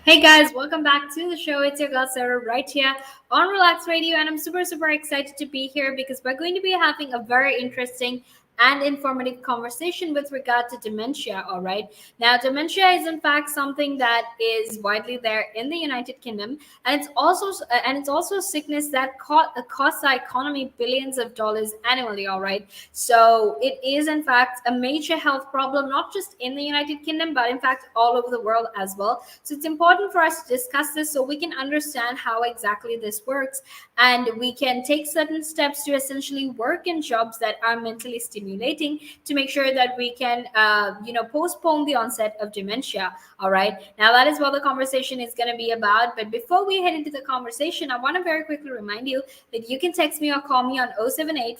Hey guys, welcome back to the show. It's your girl Sarah right here on Relax Radio, and I'm super excited to be here because we're going to be having a very interesting and informative conversation with regard to dementia. All right, now dementia is in fact something that is widely there in the United Kingdom, and it's also a sickness that costs our economy billions of dollars annually. All right, so it is in fact a major health problem, not just in the United Kingdom, but in fact all over the world as well. So it's important for us to discuss this so we can understand how exactly this works, and we can take certain steps to essentially work in jobs that are mentally stimulating to make sure that we can, postpone the onset of dementia. All right. Now that is what the conversation is going to be about. But before we head into the conversation, I want to very quickly remind you that you can text me or call me on 078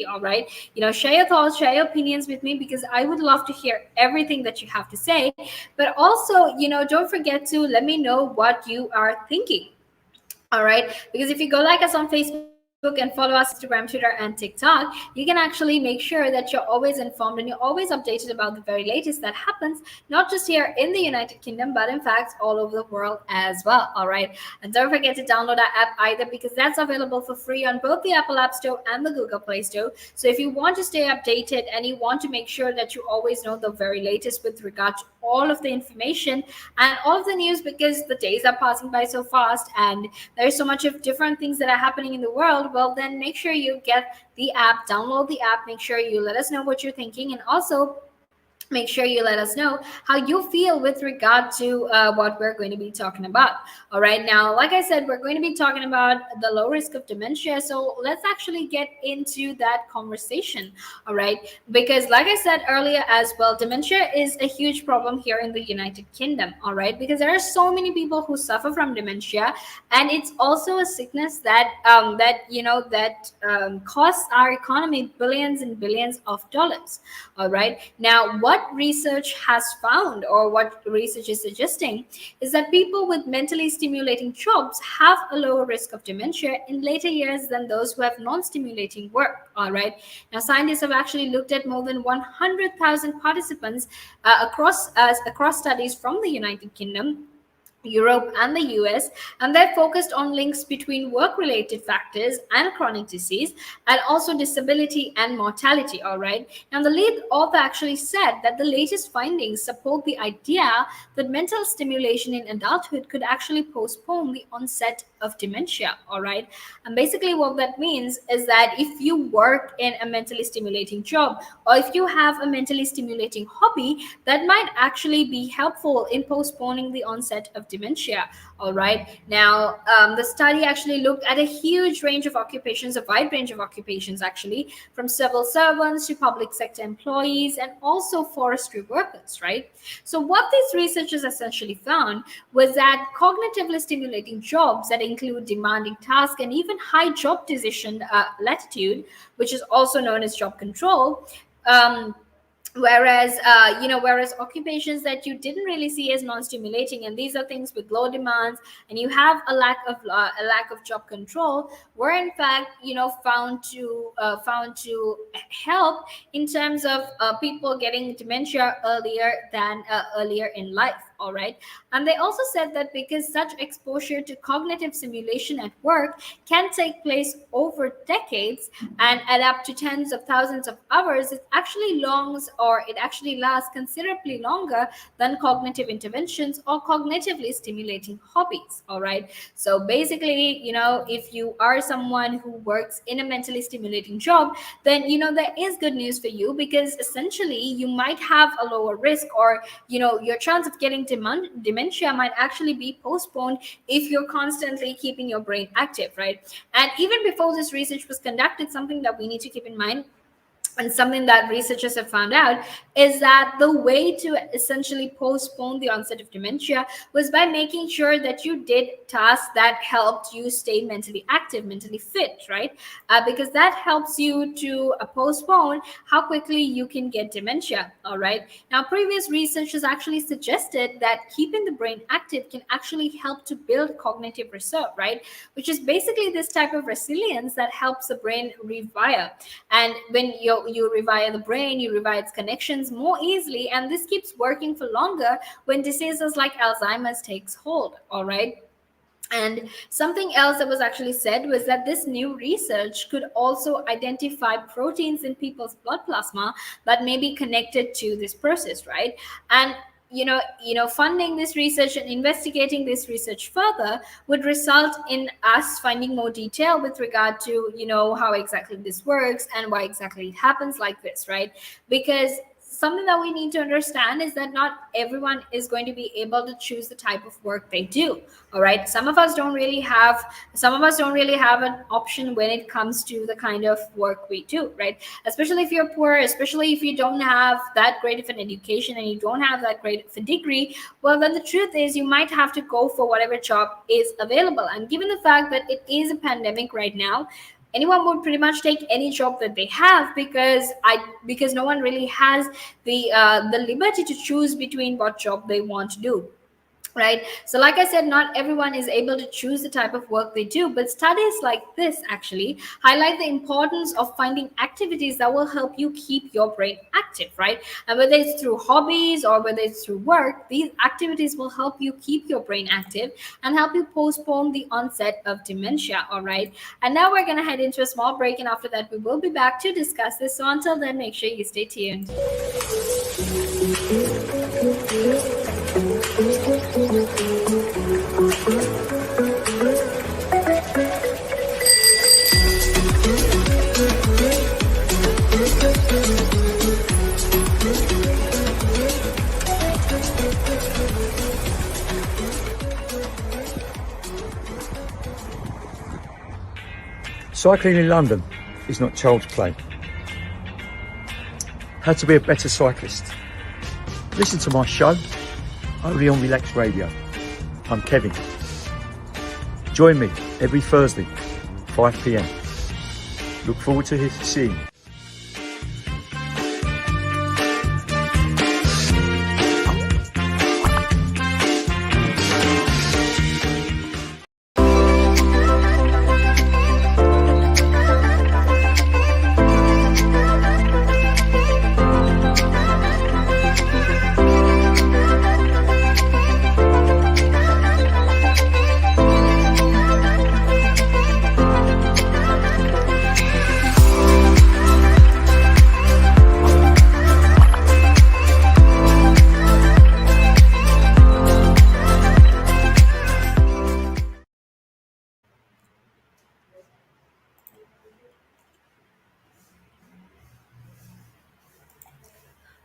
All right. Share your thoughts, share your opinions with me because I would love to hear everything that you have to say. But also, don't forget to let me know what you are thinking. All right. Because if you go like us on Facebook and follow us on Instagram, Twitter, and TikTok, you can actually make sure that you're always informed and you're always updated about the very latest that happens, not just here in the United Kingdom, but in fact all over the world as well. All right. And don't forget to download our app either because that's available for free on both the Apple App Store and the Google Play Store. So if you want to stay updated and you want to make sure that you always know the very latest with regard to all of the information and all of the news, because the days are passing by so fast and there's so much of different things that are happening in the world, well then make sure you get the app, download the app, make sure you let us know what you're thinking, and also make sure you let us know how you feel with regard to what we're going to be talking about. All right, now like I said, we're going to be talking about the low risk of dementia, so let's actually get into that conversation. All right, because like I said earlier as well, dementia is a huge problem here in the United Kingdom. All right, because there are so many people who suffer from dementia, and it's also a sickness that costs our economy billions and billions of dollars. All right, now what research has found, or what research is suggesting, is that people with mentally stimulating jobs have a lower risk of dementia in later years than those who have non-stimulating work. All right, now scientists have actually looked at more than 100,000 participants across studies from the United Kingdom, Europe, and the US, and they're focused on links between work related factors and chronic disease, and also disability and mortality. All right. Now, the lead author actually said that the latest findings support the idea that mental stimulation in adulthood could actually postpone the onset of dementia. All right. And basically, what that means is that if you work in a mentally stimulating job, or if you have a mentally stimulating hobby, that might actually be helpful in postponing the onset of dementia. All right, now the study actually looked at a huge range of occupations, a wide range of occupations actually, from civil servants to public sector employees and also forestry workers, right? So what these researchers essentially found was that cognitively stimulating jobs that include demanding tasks and even high job decision latitude, which is also known as job control, um, whereas occupations that you didn't really see as non-stimulating, and these are things with low demands and you have a lack of job control, were in fact found to help in terms of people getting dementia earlier in life. All right, and they also said that because such exposure to cognitive simulation at work can take place over decades and add up to tens of thousands of hours, it actually lasts considerably longer than cognitive interventions or cognitively stimulating hobbies. All right, so basically, if you are someone who works in a mentally stimulating job, then there is good news for you, because essentially you might have a lower risk, or your chance of getting dementia might actually be postponed if you're constantly keeping your brain active, right? And even before this research was conducted, something that we need to keep in mind, and something that researchers have found out, is that the way to essentially postpone the onset of dementia was by making sure that you did tasks that helped you stay mentally active, mentally fit, right? Because that helps you to postpone how quickly you can get dementia. All right, now previous research has actually suggested that keeping the brain active can actually help to build cognitive reserve, right? Which is basically this type of resilience that helps the brain rewire. And you rewire the brain, you rewire its connections more easily, and this keeps working for longer when diseases like Alzheimer's takes hold. All right. And something else that was actually said was that this new research could also identify proteins in people's blood plasma that may be connected to this process, right? And funding this research and investigating this research further would result in us finding more detail with regard to how exactly this works and why exactly it happens like this, right? Because something that we need to understand is that not everyone is going to be able to choose the type of work they do. All right, some of us don't really have an option when it comes to the kind of work we do, right? Especially if you're poor, especially if you don't have that great of an education and you don't have that great of a degree. Well, then the truth is you might have to go for whatever job is available. And given the fact that it is a pandemic right now, anyone would pretty much take any job that they have, because no one really has the liberty to choose between what job they want to do, right? So like I said, not everyone is able to choose the type of work they do, but studies like this actually highlight the importance of finding activities that will help you keep your brain active, right? And whether it's through hobbies or whether it's through work, these activities will help you keep your brain active and help you postpone the onset of dementia. All right, and now we're going to head into a small break, and after that we will be back to discuss this. So until then, make sure you stay tuned. Cycling in London is not child's play. How to be a better cyclist. Listen to my show, only on Relaks Radio. I'm Kevin. Join me every Thursday, 5 p.m. Look forward to seeing you.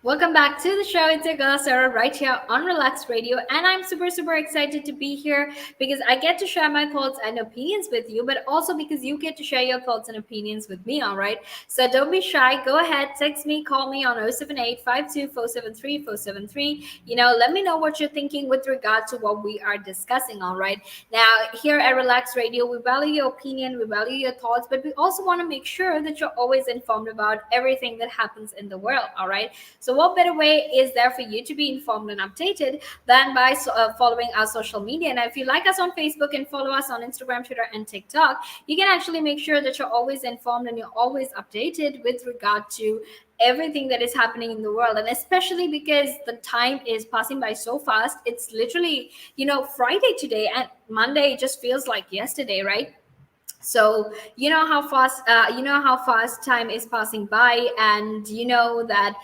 Welcome back to the show. It's your girl Sarah right here on Relax Radio, and I'm super excited to be here because I get to share my thoughts and opinions with you, but also because you get to share your thoughts and opinions with me. All right, so don't be shy. Go ahead, text me, call me on 078-52-473-473. Let me know what you're thinking with regard to what we are discussing. All right, now here at Relax Radio, we value your opinion, we value your thoughts, but we also want to make sure that you're always informed about everything that happens in the world. All right, so what better way is there for you to be informed and updated than by following our social media? And if you like us on Facebook and follow us on Instagram, Twitter, and TikTok, you can actually make sure that you're always informed and you're always updated with regard to everything that is happening in the world. And especially because the time is passing by so fast. It's literally, Friday today, and Monday just feels like yesterday, right? So how fast time is passing by, and that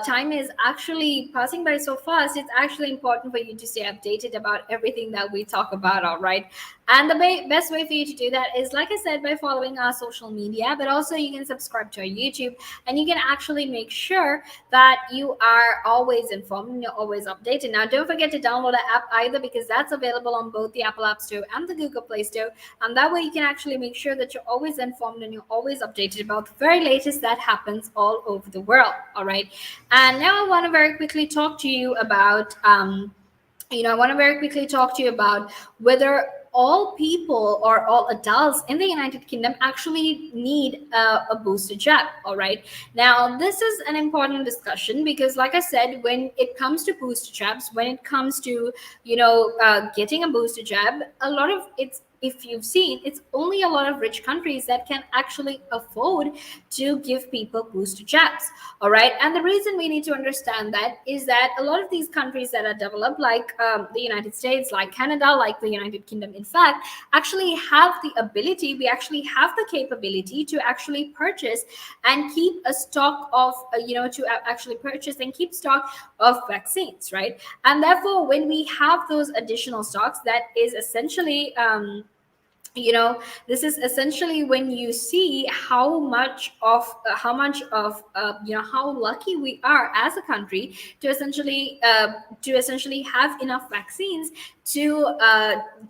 time is actually passing by so fast. It's actually important for you to stay updated about everything that we talk about. All right, and the best way for you to do that is, like I said, by following our social media, but also you can subscribe to our YouTube, and you can actually make sure that you are always informed and you're always updated. Now, don't forget to download the app either, because that's available on both the Apple App Store and the Google Play Store, and that way you can actually make sure that you're always informed and you're always updated about the very latest that happens all over the world. All right, and now I want to very quickly talk to you about whether all people or all adults in the United Kingdom actually need a booster jab. All right, now this is an important discussion because, like I said, when it comes to booster jabs, when it comes to getting a booster jab, a lot of if you've seen, it's only a lot of rich countries that can actually afford to give people booster jabs. All right. And the reason we need to understand that is that a lot of these countries that are developed, like the United States, like Canada, like the United Kingdom, in fact, actually have the ability, we actually have the capability to actually purchase and keep a stock of, to actually purchase and keep stock of vaccines, right? And therefore, when we have those additional stocks, that is essentially, this is essentially when you see how lucky we are as a country to essentially have enough vaccines to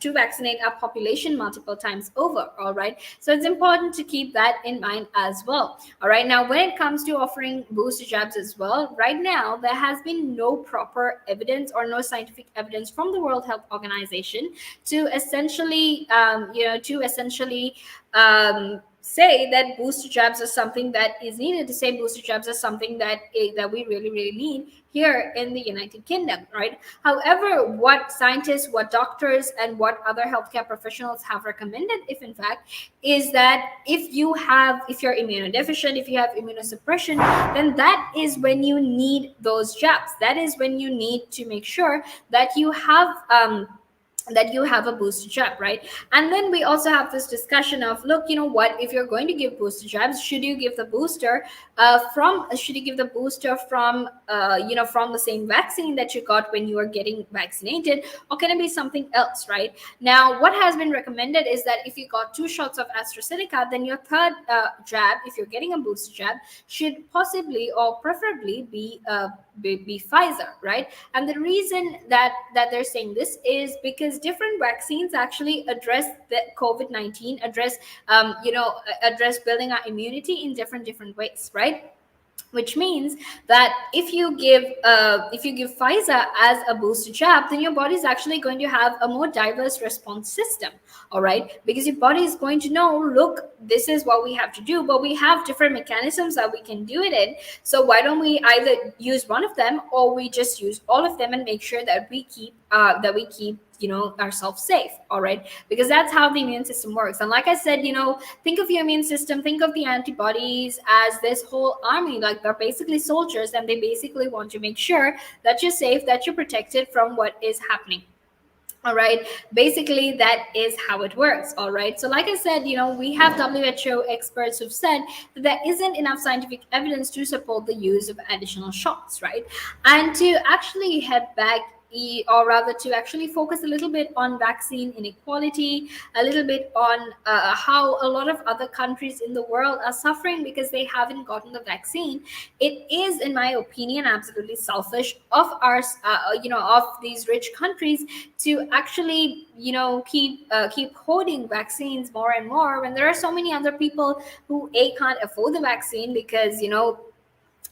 to vaccinate our population multiple times over. All right, so it's important to keep that in mind as well. All right, now when it comes to offering booster jabs as well, right now there has been no proper evidence or no scientific evidence from the World Health Organization to essentially say that booster jabs are something that is needed, to say booster jabs are something that we really really need here in the United Kingdom, right? However, what scientists, what doctors, and what other healthcare professionals have recommended, if in fact, is that if you're immunodeficient, if you have immunosuppression, then that is when you need those jabs. That is when you need to make sure that you have a booster jab, right? And then we also have this discussion of, look, you know what, if you're going to give booster jabs, should you give the booster from from the same vaccine that you got when you were getting vaccinated, or can it be something else, right? Now what has been recommended is that if you got 2 shots of AstraZeneca, then your third jab, if you're getting a booster jab, should possibly or preferably be Pfizer, right? And the reason that they're saying this is because different vaccines actually address the COVID-19, address building our immunity in different ways, right? Which means that if you give Pfizer as a booster jab, then your body is actually going to have a more diverse response system. All right, because your body is going to know, look, this is what we have to do, but we have different mechanisms that we can do it in. So why don't we either use one of them, or we just use all of them and make sure that we keep ourselves safe. All right, because that's how the immune system works. And like I said, think of your immune system, think of the antibodies as this whole army. Like, they're basically soldiers, and they basically want to make sure that you're safe, that you're protected from what is happening. All right, basically that is how it works. All right, so like I said, we have WHO experts who've said that there isn't enough scientific evidence to support the use of additional shots, right? And to actually head back, or rather to actually focus a little bit on vaccine inequality, a little bit on how a lot of other countries in the world are suffering because they haven't gotten the vaccine. It is, in my opinion, absolutely selfish of of these rich countries to actually keep hoarding vaccines more and more, when there are so many other people who can't afford the vaccine because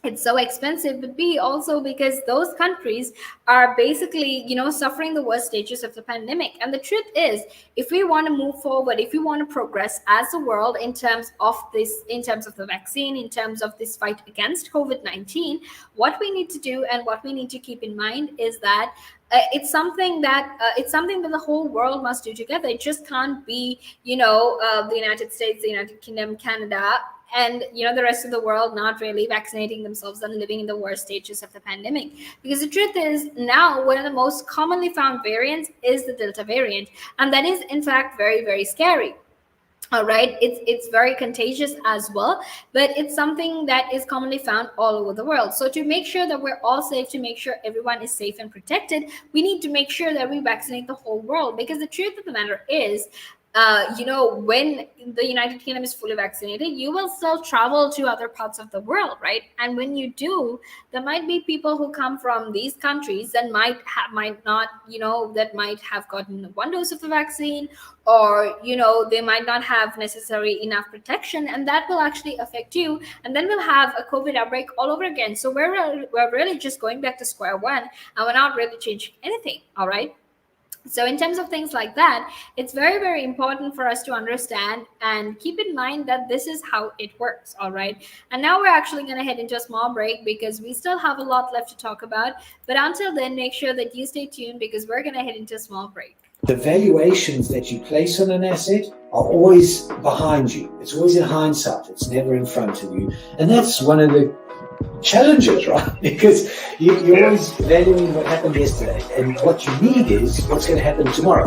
it's so expensive, but B, also because those countries are basically suffering the worst stages of the pandemic. And the truth is, if we want to move forward, if we want to progress as a world in terms of the vaccine, in terms of this fight against COVID-19, what we need to do and what we need to keep in mind is that it's something that the whole world must do together. It just can't be the United States, the United Kingdom, Canada, and the rest of the world not really vaccinating themselves and living in the worst stages of the pandemic. Because the truth is, now one of the most commonly found variants is the Delta variant, and that is in fact very very scary. All right, it's very contagious as well, but it's something that is commonly found all over the world. So to make sure that we're all safe, to make sure everyone is safe and protected, we need to make sure that we vaccinate the whole world. Because the truth of the matter is, when the United Kingdom is fully vaccinated, you will still travel to other parts of the world, right? And when you do, there might be people who come from these countries that might not, that might have gotten 1 dose of the vaccine, or they might not have necessary enough protection, and that will actually affect you. And then we'll have a COVID outbreak all over again. So we're really just going back to square one, and we're not really changing anything. All right. So in terms of things like that, it's very very important for us to understand and keep in mind that this is how it works. All right, and now we're actually going to head into a small break because we still have a lot left to talk about. But until then, make sure that you stay tuned, because we're going to head into a small break. the valuations that you place on an asset are always behind you. It's always in hindsight. It's never in front of you. And that's one of the challenges, right? Because you're always valuing what happened yesterday. And what you need is what's going to happen tomorrow.